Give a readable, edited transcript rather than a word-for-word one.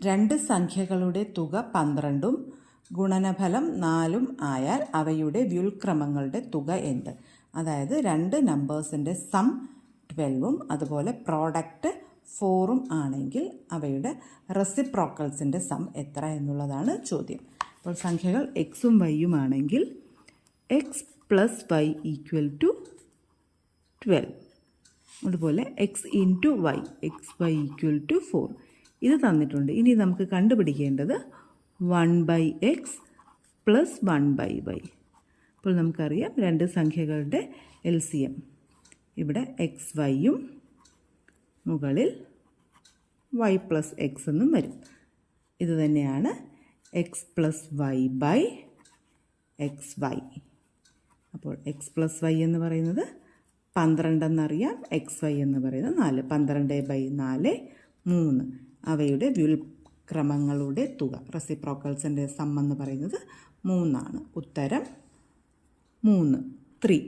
രണ്ട് സംഖ്യകളുടെ തുക 12ഉം ഗുണനഫലം 4ഉം ആയാൽ അവയുടെ വ്യുൽക്രമങ്ങളുടെ തുക എന്ത്? അതായത് രണ്ട് നമ്പേഴ്സിൻ്റെ സം 12ഉം അതുപോലെ പ്രോഡക്റ്റ് 4ഉം ആണെങ്കിൽ അവയുടെ റെസിപ്രോക്കൽസിൻ്റെ സം എത്ര എന്നുള്ളതാണ് ചോദ്യം. അപ്പോൾ സംഖ്യകൾ എക്സും വൈയും ആണെങ്കിൽ x plus y equal to 12. അതുപോലെ x into y x y equal to 4 ഇത് തന്നിട്ടുണ്ട്. ഇനി നമുക്ക് കണ്ടുപിടിക്കേണ്ടത് 1/x പ്ലസ് 1/y. അപ്പോൾ നമുക്കറിയാം രണ്ട് സംഖ്യകളുടെ LCM ഇവിടെ എക്സ് വൈയും മുകളിൽ y പ്ലസ് എക്സ് എന്നും വരും. ഇത് തന്നെയാണ് x plus y by x y. അപ്പോൾ എക്സ് പ്ലസ് വൈ എന്ന് പറയുന്നത് 12 എന്നറിയാം, എക്സ് വൈ എന്ന് പറയുന്നത് 4. 12/4 3. അവയുടെ വ്യുൽക്രമങ്ങളുടെ തുക റെസിപ്രോക്കൽസിൻ്റെ സം എന്ന് പറയുന്നത് 3 ആണ്. ഉത്തരം 3 3.